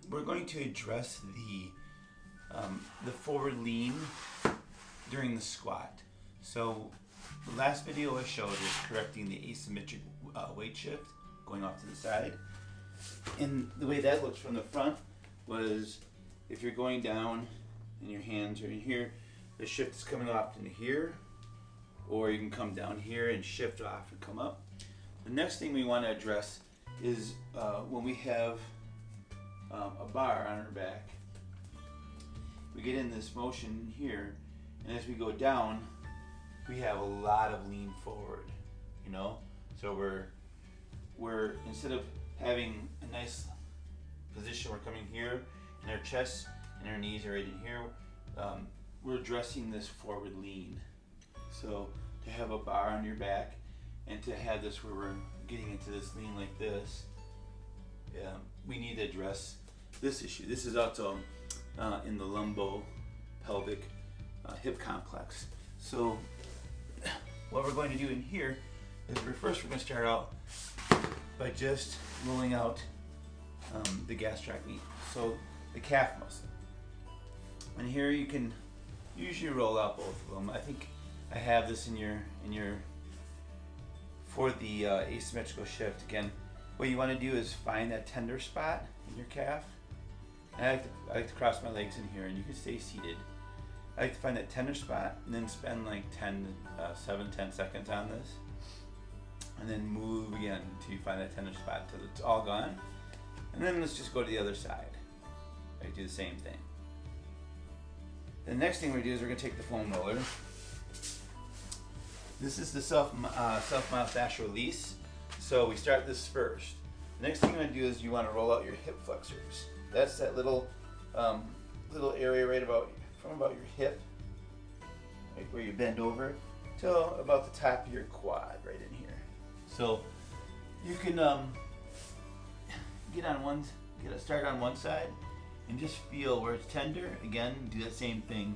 we're going to address the forward lean during the squat. So the last video I showed was correcting the asymmetric weight shift going off to the side. And the way that looks from the front was if you're going down and your hands are in here, the shift is coming off into here, or you can come down here and shift off and come up. The next thing we want to address is when we have a bar on our back, we get in this motion here, and as we go down, we have a lot of lean forward, you know? So we're instead of having a nice position, we're coming here, and our chest and our knees are right in here, we're addressing this forward lean. So to have a bar on your back and to have this where we're getting into this lean like this, we need to address this issue. This is also in the lumbo-pelvic hip complex. So what we're going to do in here is we're going to start out by just rolling out the gastroc knee, so the calf muscle. And here you can usually roll out both of them. I think I have this in your for the asymmetrical shift. Again, what you want to do is find that tender spot in your calf. And I like to cross my legs in here, and you can stay seated. I like to find that tender spot and then spend like 10 seconds on this, and then move again until you find that tender spot until it's all gone. And then let's just go to the other side. Right, do the same thing. The next thing we're going to do is we're going to take the foam roller. This is the self-myofascial release. So we start this first. The next thing you want to do is you want to roll out your hip flexors. That's that little area right from about your hip, right where you bend over, till about the top of your quad, right in here. So you can start on one side and just feel where it's tender. Again, do that same thing.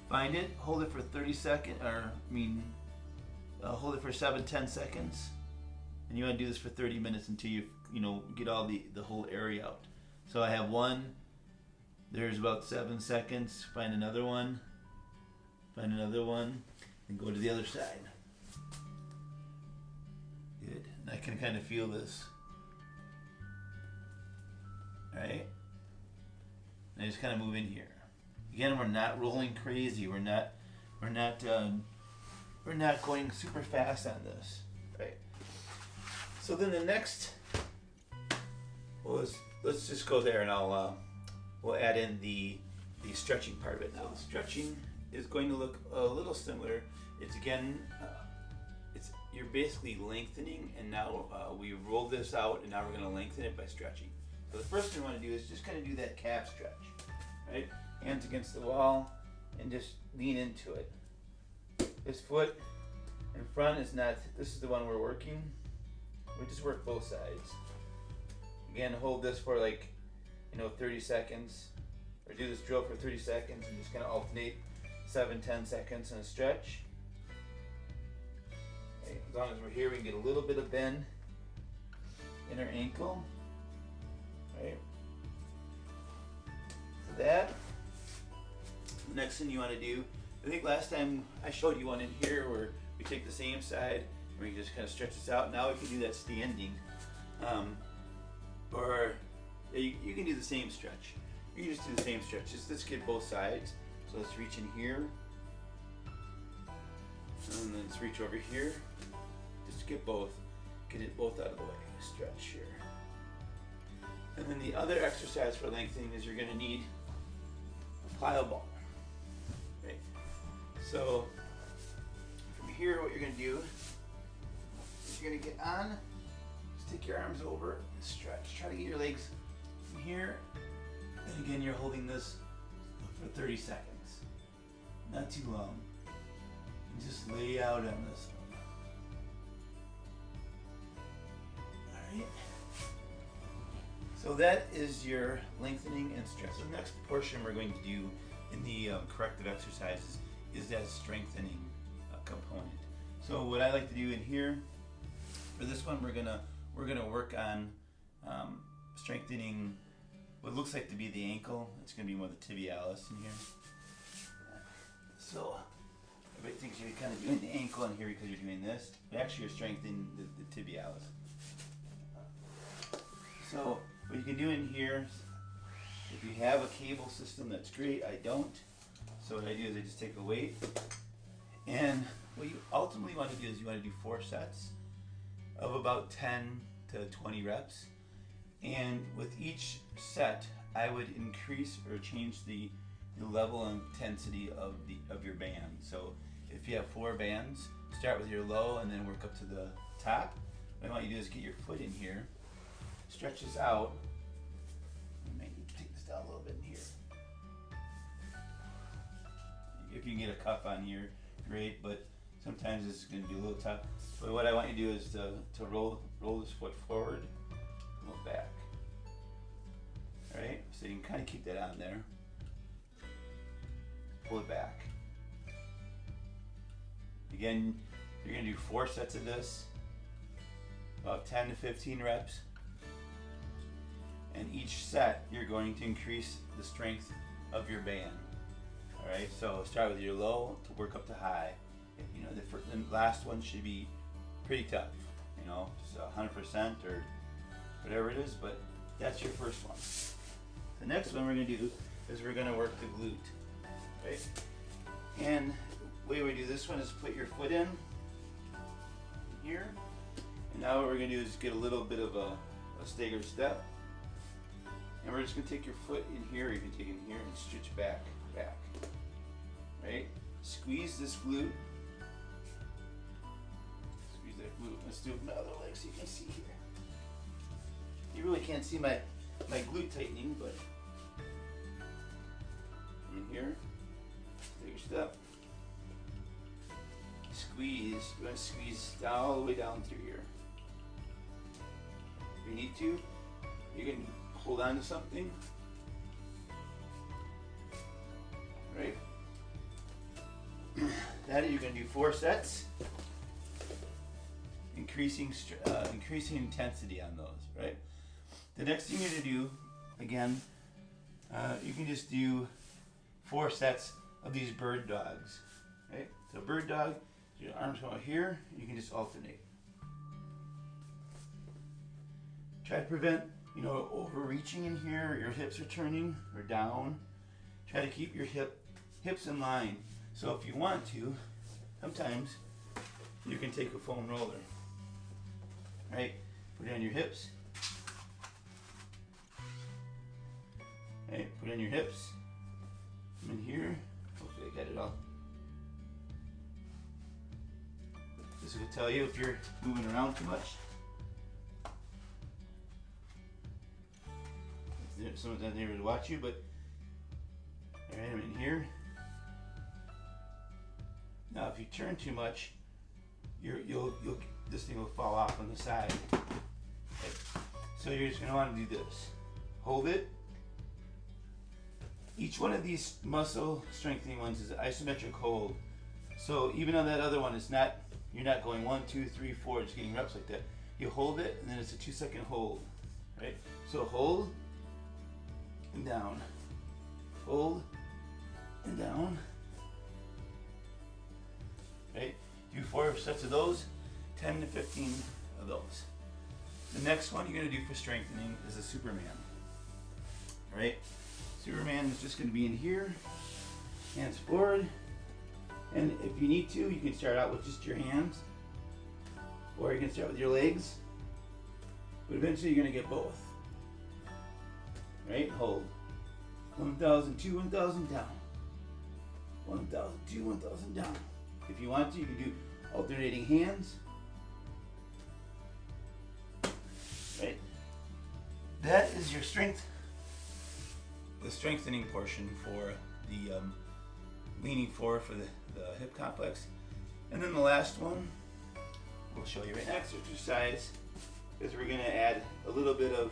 Find it, hold it for 30 seconds, hold it for 7-10 seconds, and you want to do this for 30 minutes until you get all the whole area out. So I have one. There's about 7 seconds. Find another one. Find another one, and go to the other side. Good. And I can kind of feel this. All right. And I just kind of move in here. Again, we're not rolling crazy. We're not going super fast on this, right? So then the next, let's just go there, and we'll add in the stretching part of it now. Stretching is going to look a little similar. It's again, you're basically lengthening, and now we rolled this out, and now we're going to lengthen it by stretching. So the first thing we want to do is just kind of do that calf stretch, right? Hands against the wall, and just lean into it. This foot in front is not, this is the one we're working. We just work both sides. Again, hold this for 30 seconds, or do this drill for 30 seconds, and just kind of alternate 7-10 seconds and a stretch. Okay, as long as we're here, we can get a little bit of bend in our ankle. Right. So that. The next thing you want to do, I think last time I showed you one in here where we take the same side and we just kind of stretch this out. Now we can do that standing, or you can do the same stretch. You can just do the same stretch. Let's get both sides. So let's reach in here, and then let's reach over here. Just get it both out of the way. Stretch here. And then the other exercise for lengthening is you're going to need a plyo ball. Okay. So from here, what you're going to do is you're going to get on, just take your arms over and stretch. Try to get your legs in here. And again, you're holding this for 30 seconds. Not too long. And just lay out on this one. All right. So that is your lengthening and stretch. The next portion we're going to do in the corrective exercises is that strengthening component. So what I like to do in here, for this one, we're gonna work on strengthening what looks like to be the ankle. It's going to be more the tibialis in here. So everybody thinks you're kind of doing the ankle in here because you're doing this, but actually you're strengthening the tibialis. So what you can do in here, if you have a cable system, that's great. I don't. So what I do is I just take a weight, and what you ultimately want to do is you want to do 4 sets of about 10 to 20 reps. And with each set, I would increase or change the level and intensity of your band. So if you have 4 bands, start with your low and then work up to the top. What I want you to do is get your foot in here, stretch this out. I might need to take this down a little bit in here. If you can get a cuff on here, great, but sometimes it's going to be a little tough. But what I want you to do is to roll this foot forward, roll back. All right, so you can kind of keep that on there. Pull it back. Again, you're going to do 4 sets of this, about 10 to 15 reps. And each set, you're going to increase the strength of your band. All right, so start with your low to work up to high. You know, the last one should be pretty tough, you know, just 100% or whatever it is, but that's your first one. The next one we're going to do is we're going to work the glute, right? And the way we do this one is put your foot in here, and now what we're going to do is get a little bit of a staggered step, and we're just going to take your foot in here, or you can take it in here and stretch back, right? Squeeze this glute. Squeeze that glute. Let's do my other leg so you can see here. You really can't see my glute tightening, but in here, take your step. Squeeze. You're going to squeeze all the way down through here. If you need to, you can hold on to something. Right? That you're going to do 4 sets, increasing intensity on those. Right? The next thing you're going to do, again, you can just do 4 sets of these bird dogs. Right? So bird dog, your arms go out here, you can just alternate. Try to prevent, you know, overreaching in here, or your hips are turning or down. Try to keep your hips in line. So if you want to, sometimes you can take a foam roller, right? Put it on your hips. Right, put it on your hips. Come in here. Hopefully I got it all. This will tell you if you're moving around too much. Someone's not there to watch you, but all right, I'm in here. Now, if you turn too much, this thing will fall off on the side. Okay. So you're just going to want to do this. Hold it. Each one of these muscle strengthening ones is an isometric hold. So even on that other one, it's not. You're not going 1, 2, 3, 4, just getting reps like that. You hold it, and then it's a 2-second hold. Right. So hold and down. Hold and down. Right? Do 4 sets of those, 10 to 15 of those. The next one you're going to do for strengthening is a Superman. Right? Superman is just going to be in here, hands forward, and if you need to, you can start out with just your hands, or you can start with your legs, but eventually you're going to get both. Right? Hold. 1,000, 2, 1,000 down. 1,000, 2, 1,000 down. If you want to, you can do alternating hands. Right? That is your strength. The strengthening portion for the leaning forward for the hip complex. And then the last one, we'll show you right next exercise, is we're going to add a little bit of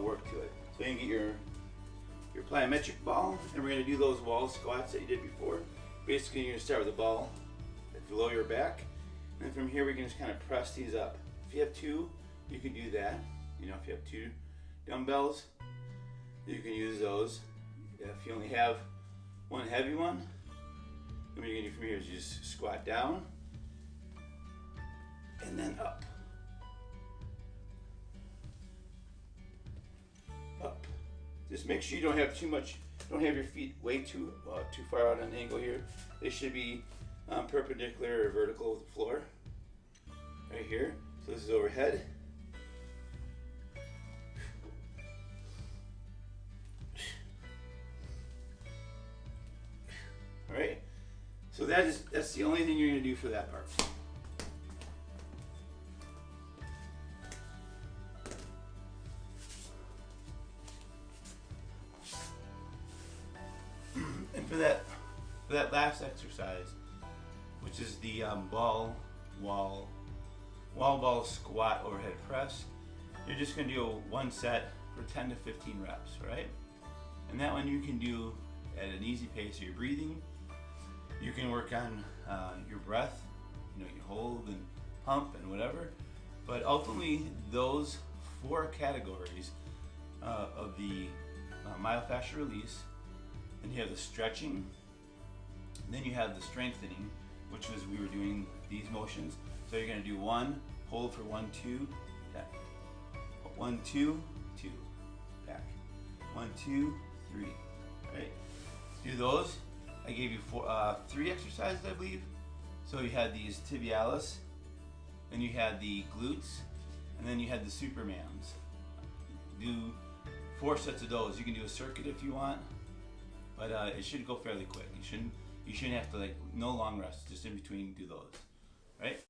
work to it. So you can get your plyometric ball, and we're going to do those wall squats that you did before. Basically, you're going to start with the ball below your back, and then from here we can just kind of press these up. If you have 2, you can do that. You know, if you have 2 dumbbells, You can use those. If you only have one heavy one, then what you're gonna do from here is you just squat down and then up. Up. Just make sure you don't have too much, don't have your feet way too far out on an angle here. They should be perpendicular or vertical with the floor. Right here. So this is overhead. Alright. So that's the only thing you're gonna do for that part. And for that last exercise, which is the ball squat overhead press, you're just going to do one set for 10 to 15 reps, right? And that one you can do at an easy pace. So you're breathing. You can work on your breath. You know, you hold and pump and whatever. But ultimately, those 4 categories of the myofascial release. Then you have the stretching. Then you have the strengthening, which was we were doing these motions. So you're going to do 1, hold for 1, 2, back. 1, 2, 2, back. 1, 2, 3. Right? Do those. I gave you 3 exercises, I believe. So you had these tibialis, then you had the glutes, and then you had the supermans. Do 4 sets of those. You can do a circuit if you want, but it should go fairly quick. You shouldn't have to, like, no long rests. Just in between, do those. Right?